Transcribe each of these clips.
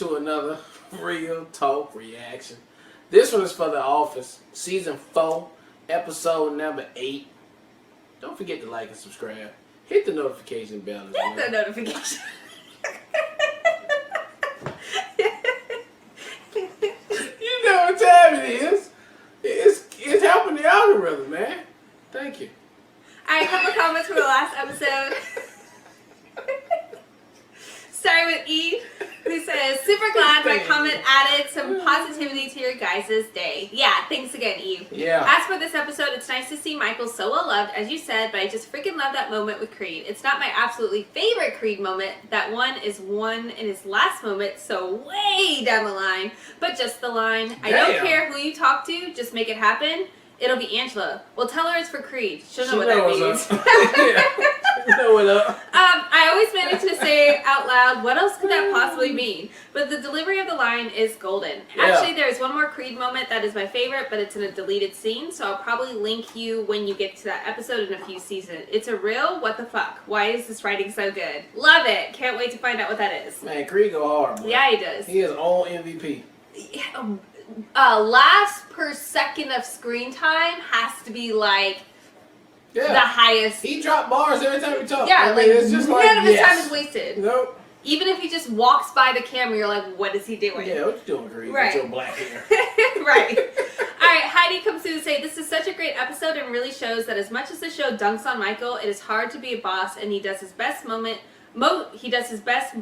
to another Real Talk reaction. This one is for The Office, Season 4, Episode number 8. Don't forget to like and subscribe. Hit the notification bell. Hit the notification. You know what time it is. It's helping the algorithm, man. Thank you. Alright, a couple of comments from the last episode. Starting with E, who says, super glad my comment added some positivity to your guys' day. Yeah, thanks again, Eve. Yeah. As for this episode, it's nice to see Michael so well loved, as you said, but I just freaking love that moment with Creed. It's not my absolutely favorite Creed moment. That one is one in his last moment, so way down the line. But just the line. I don't care who you talk to, just make it happen. It'll be Angela. Well, tell her it's for Creed. She'll know what that means. You know what up. I always manage to say out loud, what else could that possibly mean? But the delivery of the line is golden. Yeah. Actually, there's one more Creed moment that is my favorite, but it's in a deleted scene, so I'll probably link you when you get to that episode in a few seasons. It's a real what the fuck. Why is this writing so good? Love it. Can't wait to find out what that is. Man, Creed go hard, bro. Yeah, he does. He is on MVP. Last per second of screen time has to be like the highest. He dropped bars every time he talks. Yeah, I mean, it's just like, none of his time is wasted. Nope. Even if he just walks by the camera, you're like, what is he doing? Yeah, what you doing, Creed? Right. With your black hair. Right. Alright, Heidi comes through to say, this is such a great episode and really shows that as much as the show dunks on Michael, it is hard to be a boss and he does his best he does his best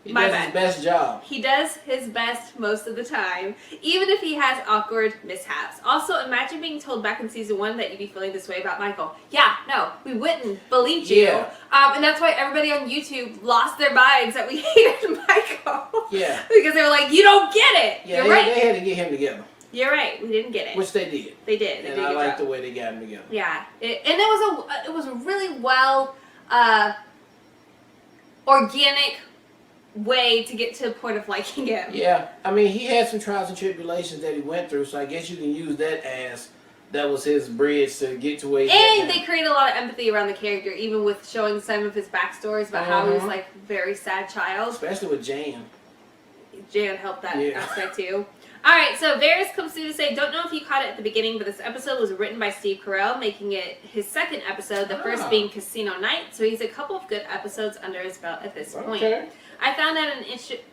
He does his best job. He does his best most of the time, even if he has awkward mishaps. Also, imagine being told back in season 1 that you'd be feeling this way about Michael. Yeah, no, we wouldn't believe you. Yeah. And that's why everybody on YouTube lost their minds that we hated Michael. Yeah. Because they were like, you don't get it. Yeah, You're right. They had to get him together. You're right. We didn't get it. Which they did. They did. And I like the way they got him together. Yeah. It was a really well organic way to get to the point of liking him. Yeah, I mean, he had some trials and tribulations that he went through, so I guess you can use that as that was his bridge to get to where he And they create a lot of empathy around the character, even with showing some of his backstories about how he was like a very sad child. Especially with Jan. Jan helped that aspect too. Alright, so Varys comes through to say, don't know if you caught it at the beginning, but this episode was written by Steve Carell, making it his second episode, the first being Casino Night, so he's a couple of good episodes under his belt at this point. I found out an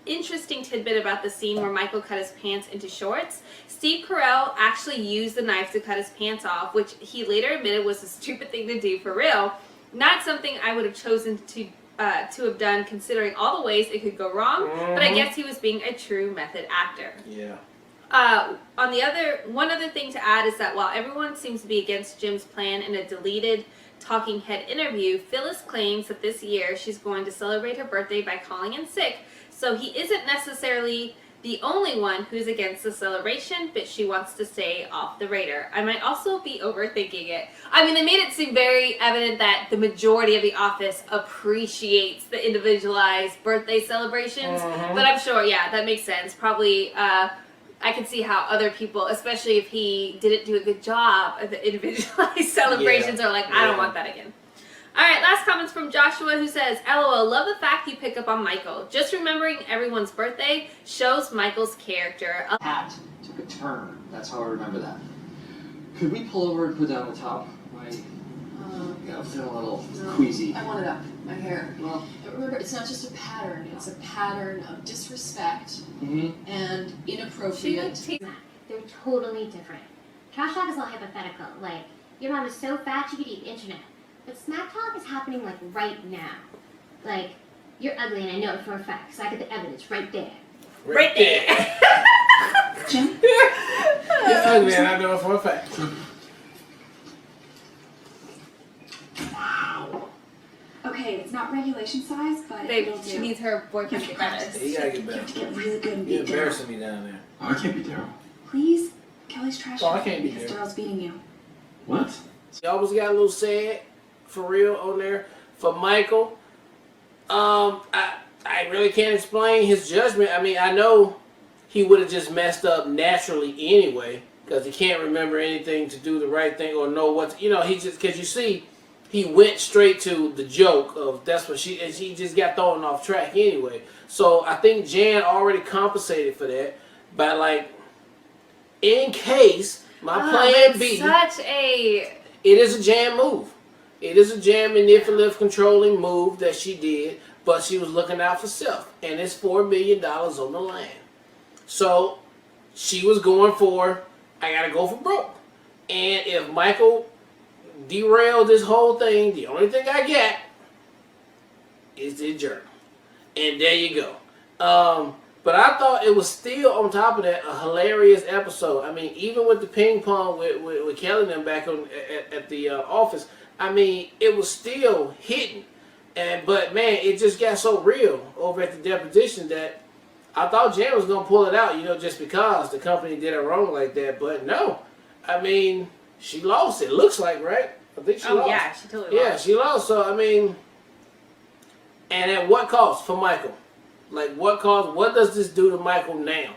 interesting tidbit about the scene where Michael cut his pants into shorts. Steve Carell actually used the knife to cut his pants off, which he later admitted was a stupid thing to do for real. Not something I would have chosen to have done considering all the ways it could go wrong, but I guess he was being a true method actor. Yeah. One other thing to add is that while everyone seems to be against Jim's plan in a deleted talking head interview, Phyllis claims that this year she's going to celebrate her birthday by calling in sick, so he isn't necessarily the only one who's against the celebration, but she wants to stay off the radar. I might also be overthinking it. I mean, they made it seem very evident that the majority of the office appreciates the individualized birthday celebrations, but I'm sure, yeah, that makes sense. Probably, I can see how other people, especially if he didn't do a good job of the individualized celebrations, are like, I don't want that again. Alright, last comments from Joshua, who says, LOL, love the fact you pick up on Michael. Just remembering everyone's birthday shows Michael's character. Hat took a turn. That's how I remember that. Could we pull over and put down the top? I'm feeling a little queasy. I want it up. My hair. Well, remember, it's not just a pattern. It's a pattern of disrespect and inappropriate. They're totally different. Trash talk is all hypothetical. Like, your mom is so fat she could eat the internet. But smack talk is happening, like, right now. Like, you're ugly and I know it for a fact, because I got the evidence right there. Right there. Jim? You're ugly and I know it for a fact. Wow. Okay, it's not regulation size, but it'll do. She needs her boyfriend to get better. You gotta get better. You have to get really good and You're beat embarrassing me down there. I can't be Daryl. Please? Kelly's trash Oh, I can't be because there. Daryl's beating you. What? You almost got a little sad, for real, on there for Michael. I really can't explain his judgment. I mean, I know he would have just messed up naturally anyway, because he can't remember anything to do the right thing or know what, he just, because you see, he went straight to the joke of that's what she just got thrown off track anyway. So I think Jan already compensated for that by like, in case my plan B. Such a. It is a Jan move. It is a Jan manipulative, controlling move that she did, but she was looking out for self, and it's $4 million on the line. So she was going for, I gotta go for broke. And if Michael derailed this whole thing, the only thing I get is the journal. And there you go. But I thought it was still, on top of that, a hilarious episode. I mean, even with the ping pong with Kelly and them back at the office, I mean, it was still hitting. But man, it just got so real over at the Deposition that I thought Jan was going to pull it out, just because the company did it wrong like that. But no. I mean, she lost, it looks like, right? I think she lost. Oh, yeah, she totally lost. Yeah, she lost. So, I mean, and at what cost for Michael? Like, what cost? What does this do to Michael now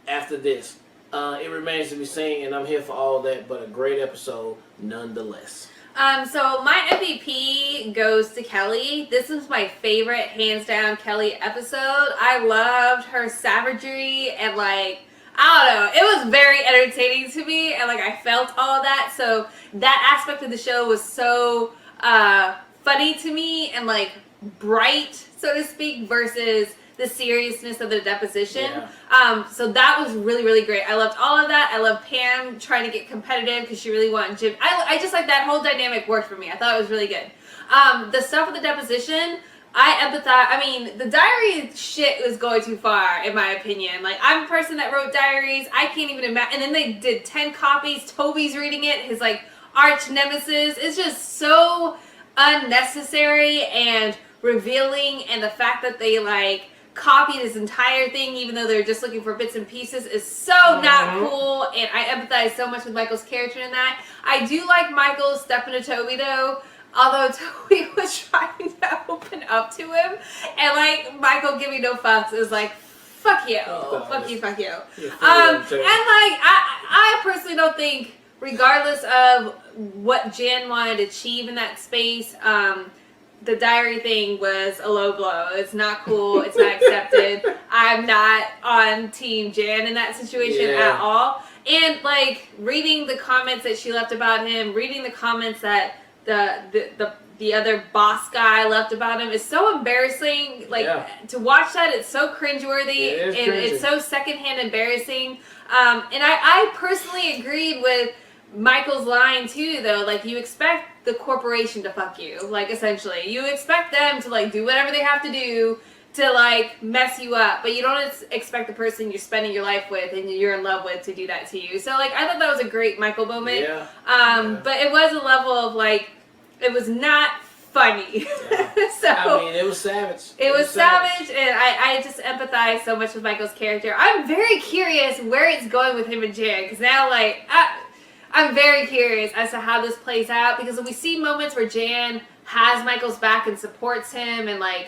after this? It remains to be seen, and I'm here for all that, but a great episode nonetheless. So my MVP goes to Kelly. This was my favorite, hands down, Kelly episode. I loved her savagery and, like, I don't know. It was very entertaining to me, and, like, I felt all of that. So that aspect of the show was so funny to me and, like, bright, so to speak, versus the seriousness of the Deposition. Yeah. So that was really, really great. I loved all of that. I loved Pam trying to get competitive because she really wanted Jim. I just like that whole dynamic worked for me. I thought it was really good. The stuff with the Deposition, I empathize. I mean, the diary shit was going too far, in my opinion. Like, I'm a person that wrote diaries. I can't even imagine. And then they did 10 copies. Toby's reading it. His, like, arch nemesis. It's just so unnecessary and revealing. And the fact that they, like, copied his entire thing, even though they're just looking for bits and pieces, is so not cool. And I empathize so much with Michael's character in that. I do like Michael stepping to Toby, though. Although Toby was trying to open up to him, and like Michael giving no fucks is like, fuck you, fuck you. And like I personally don't think, regardless of what Jan wanted to achieve in that space, the diary thing was a low blow. It's not cool. It's not accepted. I'm not on Team Jan in that situation at all. And like reading the comments that she left about him, reading the comments that the other boss guy left about him is so embarrassing. Like to watch that, it's so cringeworthy and it's so secondhand embarrassing. And I personally agreed with Michael's line too, though. Like, you expect the corporation to fuck you, like, essentially. You expect them to like do whatever they have to do to like mess you up, but you don't expect the person you're spending your life with and you're in love with to do that to you. So like, I thought that was a great Michael moment. But it was a level of like, it was not funny. So I mean, it was savage. It was savage, and I just empathize so much with Michael's character. I'm very curious where it's going with him and Jan, because now like I'm very curious as to how this plays out, because we see moments where Jan has Michael's back and supports him, and like,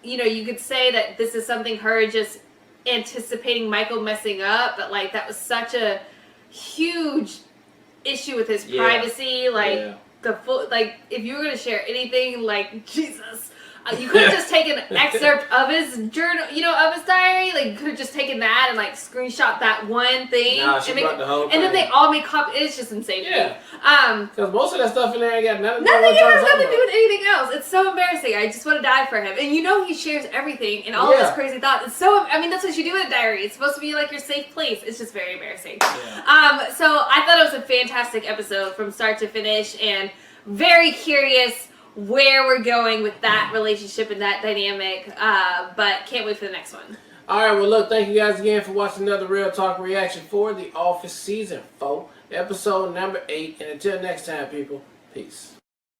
you know, you could say that this is something her just anticipating Michael messing up, but like that was such a huge issue with his privacy. Like the full, like if you were gonna share anything, like Jesus, you could have just taken an excerpt of his journal, you know, of his diary. Like you could have just taken that and like screenshot that one thing. Nah, she brought the whole thing. And then they all make copies. It's just insane. Yeah. Because most of that stuff in there ain't got nothing has nothing to do with anything else. It's so embarrassing. I just want to die for him. And you know he shares everything and all of his crazy thoughts. It's so, I mean, that's what you do in a diary. It's supposed to be like your safe place. It's just very embarrassing. Yeah. So I thought it was a fantastic episode from start to finish, and very curious where we're going with that relationship and that dynamic. But can't wait for the next one. Alright, well look, thank you guys again for watching another Real Talk reaction for The Office Season 4, episode number 8. And until next time, people, peace.